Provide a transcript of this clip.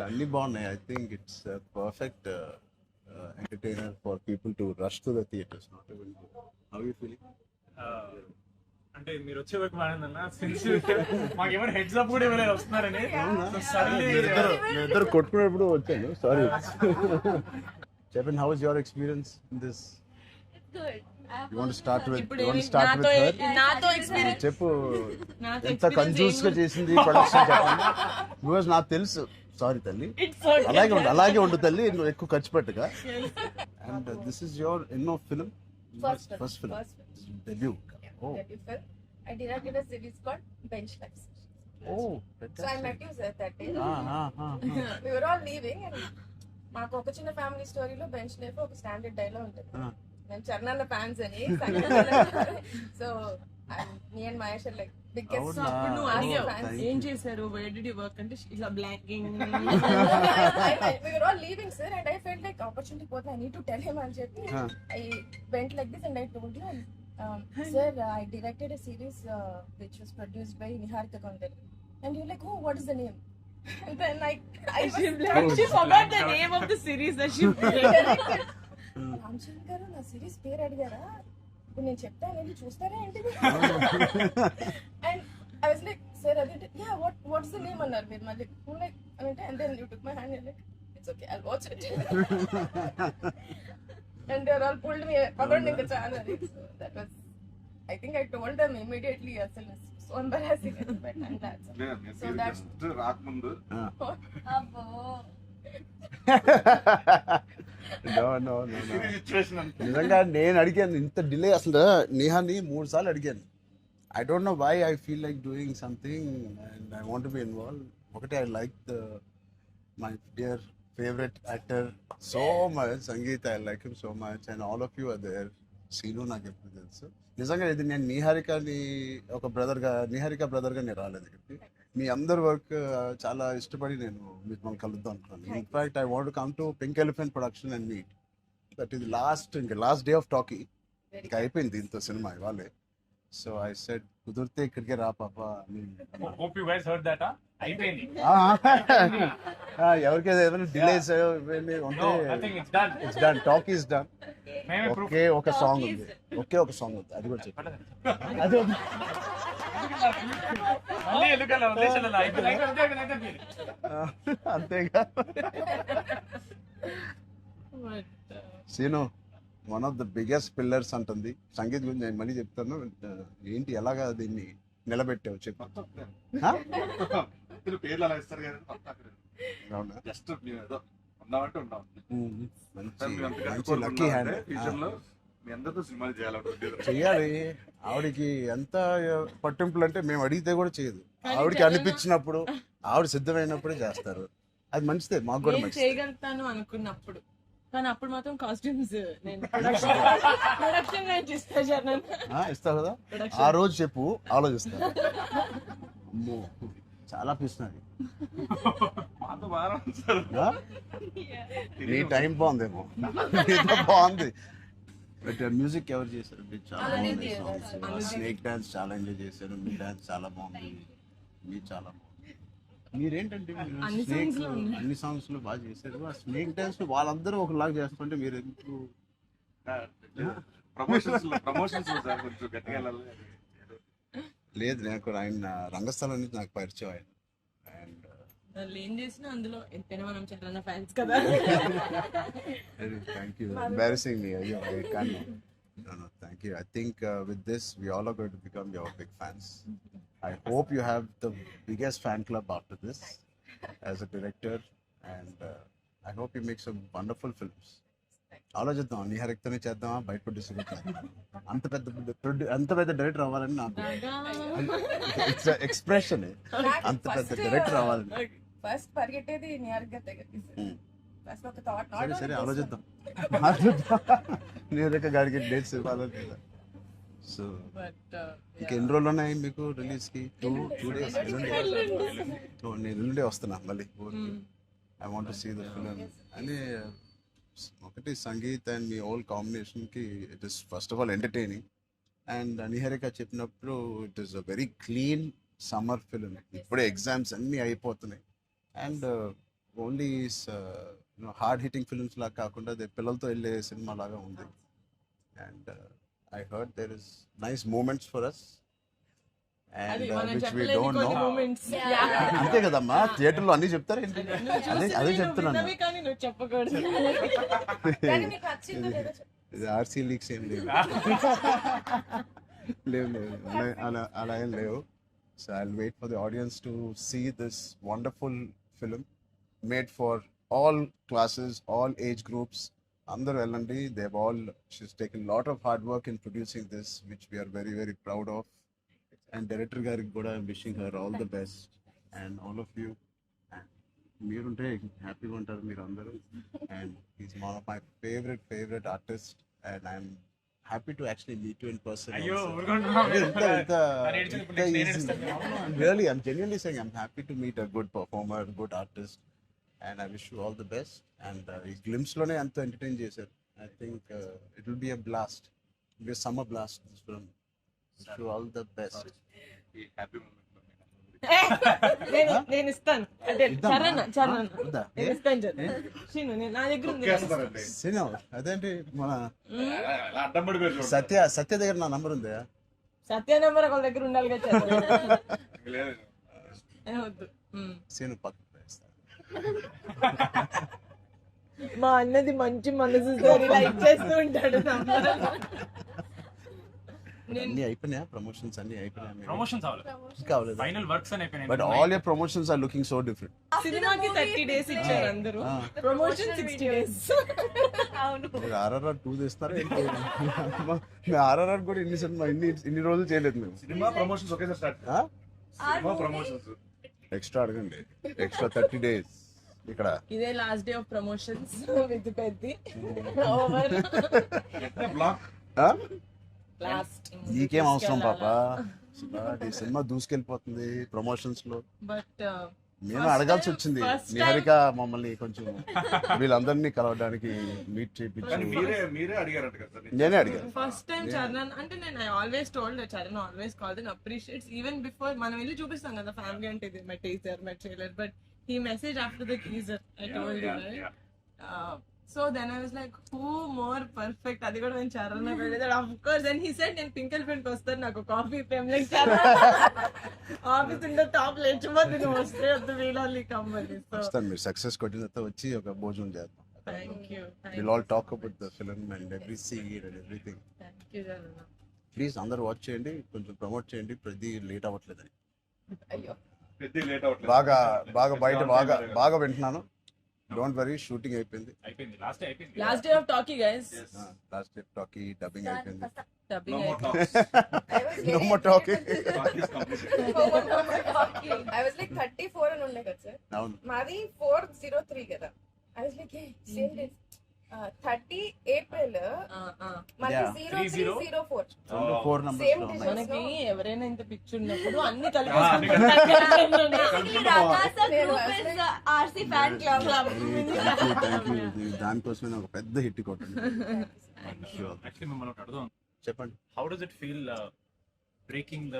అన్ని బాగున్నాయి. I think it's perfect entertainer for people to rush to the theatres. Not even how you feeling? అంటే మీరు వచ్చే వరకు బాగుందన్న సిన్స్ మాకేమైనా హెడ్స్ అప్ కూడా ఎవరైనా వస్తున్నారని ఇద్దరు కొట్టుకునేప్పుడు వచ్చాను. సారీ. చెప్పండి, how is your experience in this? You want to start with her? నాతో ఎక్స్పీరియన్స్ చెప్పు, ఎంత కన్ఫ్యూజ్ గా చేసింది ప్రొడక్షన్ చెప్పండి. బికాజ్ నాకు తెలుసు. సారీ తల్లి, అలాగే ఉండు తల్లి, నువ్వు ఎక్కువ ఖర్చు పెట్టగా. అండ్ దిస్ ఇస్ యువర్ ఎన్నో film? First film, debut. Oh. I directed a series called Bench Life. Oh, So I met you sir that day. ah. We were all leaving and మాకు ఒక చిన్న ఫ్యామిలీ స్టోరీలో bench life ఒక standard dialogue ఉంటుంది. మేము చరణాల fans అని. So me and Mahesh like biggest. అప్పుడు నువ్వు అడిగావు ఏం చేశారు, వేర్ డిడ్ యు వర్క్ అంటే ఇలా blocking. We were all leaving sir and I felt like opportunity పోతే I need to tell him అని చెప్పి I went like this and I told you sir I directed a series which was produced by Niharika Kondal and you're like, oh, what is the name? And then she forgot the name of the series that she directed. Ramachandra గారు నా series పేరు అడిగారా, ఇప్పుడు నేను చెప్తాను వెళ్ళి చూస్తారా ఏంటిది? And I was like sir అదే యా వాట్స్ ద నేమ్ అన్నారు మీరు మళ్ళీ లైక్ అంటే and then you took my hand like it's okay I'll watch it and they are all pulled me పదండి ఇంకా చాలా. That was I think I told them immediately అసలు so embarrassing and that's so that's రాకముందు అబ్బో No. నిజంగా నేను అడిగాను ఇంత డిలే. అసలు నేహాని 3 సార్లు అడిగాను. I don't know why I feel like doing something and I want be involve. ఒకటి I like my dear favourite actor so much, Sangeet. I like him so much and all of you are there. Seenu నాకు ఎప్పుడు తెలుసు. నిజంగా ఇది నేను నిహారిక బ్రదర్గా నేను రాలేదు ఇక్కడికి. మీ అందరి వర్క్ చాలా ఇష్టపడి నేను మిమ్మల్ని కలుద్దాం అనుకున్నాను. In fact I want come to pink elephant production and meet. That is last day of talkie. ఇంకా అయిపోయింది దీంతో సినిమా ఇవాళే. సో ఐ సెడ్ కుదిరితే ఇక్కడికే రా పాప. Hope you guys heard that. అయిపోయింది. ఎవరికైనా ఏదైనా delays it's done. Talk is done. ఒక సాంగ్ ఉంది. ఒక సాంగ్ ఉంది, అది కూడా చెప్పండి. అది అంతేగా. Seenu one of the biggest pillars అంటుంది. సంగీత్ గురించి నేను మళ్ళీ చెప్తాను. ఏంటి ఎలాగా దీన్ని నిలబెట్టావు చెప్పు. పేర్లు అలా ఇస్తారు కదా, అవునా? జస్ట్ ఏదో ఉన్నామంటే ఉన్నాం. మంచి లక్కీ హ్యాండ్. ఫ్యూచర్ లో మీ అందరితో సినిమాలు చెయ్యాలి. ఆవిడకి ఎంత పట్టింపులు అంటే మేము అడిగితే కూడా చేయదు. ఆవిడకి అనిపించినప్పుడు, ఆవిడ సిద్ధమైనప్పుడే చేస్తారు. అది మంచిదే, మాకు కూడా మంచిది. చేయగలుగుతాను అనుకున్నప్పుడు, కానీ అప్పుడు మాత్రం కాస్ట్యూమ్స్ నేను ప్రొడక్షన్ ఇస్తావు కదా, ఆ రోజు చెప్పు, ఆలోచిస్తా. అమ్మో చాలా పిస్తున్నది. నీ టైం బాగుందేమో, నీతో బాగుంది. బట్ మ్యూజిక్ ఎవరు చేశారు? చాలా బాగుంది. స్నేక్ డాన్స్ చాలా ఎంజాయ్ చేశారు. మీ డాన్స్ చాలా బాగుంది. మీరు చాలా బాగుంది. మీరేంటంటే అన్ని సాంగ్స్ లో బాగా చేశారు. ఆ స్నేక్ డాన్స్ వాళ్ళందరూ ఒకలాగా చేస్తుంటే మీరు ఎందుకు? లేదు, నాకు ఆయన రంగస్థలం నుంచి నాకు పరిచయం ఆయన. అండ్ ఏం చేసినా అందులో ఎంతైనా మనం చాలా ఫ్యాన్స్ కదా. Thank you. Embarrassing me. I can't. No. Thank you. I think with this, we all are going to become your big fans. I hope you have the biggest fan club after this as a director, and I hope you make some wonderful films. ఆలోచిద్దాం, నిహారికతోనే చేద్దామా, బయట producer అంత పెద్ద director అవ్వాలని నాకు expression. అంత పెద్ద director అవ్వాలని ఫస్ట్ పరిగెట్టేది నిహారిక దగ్గరికి. ఫస్ట్ ఒక థాట్. సరే ఆలోచిద్దాం. నిహారిక గారికి డేట్స్ ఇవ్వాలి కదా. సో ఇంకెన్ని రోజులు ఉన్నాయి మీకు రిలీజ్ కి? 2 days. నేను ఎల్లుండే వస్తున్నా మళ్ళీ. I want to see the film అని. ఒకటి Sangeet and me all combination కి it is first of all entertaining. And Niharika చెప్పినప్పుడు it is a very clean summer film. ఇప్పుడే ఎగ్జామ్స్ అన్నీ అయిపోతున్నాయి and only hard hitting films లాగా కాకుండా అదే పిల్లలతో వెళ్ళే సినిమా లాగా ఉంది. And I heard there is nice moments for us అది అండ్ మనం విచ్ వీ చెప్పలేని డోంట్ కొన్ని నో. మూమెంట్స్. అంతే కదమ్మా, థియేటర్లో అన్ని చెప్తారు ఏంటి? అదే చెప్తున్నాను. కానీ నువ్వు చెప్పకూడదు. కానీ మీకు నచ్చిందో లేదో చెప్పు. ఇది ఆర్సీ లీక్స్ ఏం లేవు. లేవు అలా ఏం లేవు. So I will wait for the audience to see this wonderful film made for all classes, all age groups. అందరూ వెళ్ళండి. They all she's taken lot of hard work in producing this which we are very very proud of. And director గారికి కూడా wishing her all the best and all of you. మీరుంటే హ్యాపీగా ఉంటారు మీరు అందరూ. And is one of my favourite artist and I'm happy to actually meet you in person. అయ్యో ఊరుకుంటున్నాం. Really, I'm genuinely saying I'm happy to meet a good performer, good artist, and I wish you all the best. And ఈ glimpse లోనే అంత entertain చేశారు. I think it will be a blast. It will be a summer blast. This film. Wish you all the best. ఈ happy moment నేను ఇస్తాను. అంటే ఇద్దామా? చరణ్ వద్దా? నేను ఇస్తాను శ్రీను, నా దగ్గర ఉంది. చేస్తారండి. సినిమా అదేంటి మన అలా అడ్డం పడిపోయారు చూడండి. సత్య దగ్గర నా నంబర్ ఉందా? సత్య నెంబర్ ఒకళ్ళ దగ్గర ఉండాలి కదా చరణ్. లేదు. వద్దు. సీను పక్కన వేస్తాను. మా అన్నది మంచి మనసు సార్, ఇలా ఇచ్చేస్తూ ఉంటాడు number. అన్ని అయిపోయినాయా? ప్రమోషన్స్ అన్ని అయిపోయినాయా? ప్రమోషన్స్ అవ్వాలి. ఇంకా అవ్వలేదు. ఫైనల్ వర్క్స్ అని అయిపోయినాయి. But all your promotions are looking so different. సినిమాకి 30 days ఇచ్చారు అందరూ, ప్రమోషన్ 60 days. మీరు RRR 2 చేస్తున్నారు ఏంటి? మేము RRR కూడా ఇన్ని రోజులు చేయలేదు మేము. సినిమా ప్రమోషన్స్ ఒకేసారి స్టార్ట్. ఆ? సినిమా ప్రమోషన్స్ ఎక్స్ట్రా అడగండి. ఎక్స్ట్రా 30 days ఇక్కడ. ఇదే last day of promotions with Peddi over. Black ఆ? లాస్ట్ నీకేం అవసరం పాపా? ఈ సినిమా దూసుకెళ్ళిపోతుంది ప్రమోషన్స్ లో. బట్ మేము అడగాల్సి వచ్చింది. నిహారిక మమ్మల్ని కొంచెం వీళ్ళందరినీ కలవడానికి మీట్ కానీ చేయించి మీరే అడిగారంట కదా సార్. నేనే అడిగాను. ఫస్ట్ టైం చరణ్ అంటే నేను always told Charan always called and appreciates even before మనం వెళ్ళి చూపిస్తాం కదా ఫ్యామిలీ అంటే ఇది my teaser my trailer, but he message after the teaser I told you right. So then I was like who more perfect. అది కూడా నేను చరణ్ వెళ్ళేది of course. Then he said నేను పింక్ ఎలిఫెంట్ కి వస్తాను, నాకు coffee fame like Charan office ఉండే top లేచిపోతే నువ్వు వస్తే వద్దు వీళ్ళని కమ్మని. సో వస్తాను. మీరు సక్సెస్ కొట్టిన తర్వాత వచ్చి ఒక భోజనం చేద్దాం. Thank you will all talk about the film and every scene and everything. Charan. Please అందరూ వాచ్ చేయండి, కొంచెం ప్రమోట్ చేయండి. ప్రతి లేట్ అవ్వట్లేదని అయ్యో పెద్ద లేట్ అవ్వట్లేదు. బాగా బయట బాగా వింటున్నాను. డోంట్ వరీ, షూటింగ్ అయిపోయింది. అయిపోయింది. లాస్ట్ అయిపోయింది. Last day of talkie guys. Last day talkie dubbing అయిపోయింది. No డబ్బింగ్ more అయిపోయింది. talks. No more talking. Talk is completed. I was like 34 అని ఉండే కదా సార్. అవును. మాది 403 కదా. I was like same days 30 April మాది Yeah. 0304. 4 numbers Same లో day. ఉన్నాయి. మనకి ఎవరైనా ఇంత పిచ్చి ఉన్నప్పుడు అన్ని అన్ని RC fan club. Thank you. దానికోసమే ఒక పెద్ద హిట్ కొట్టండి. యాక్చువల్లీ మిమ్మల్ని ఒకటి అడుగుదాం. చెప్పండి. How does it feel breaking the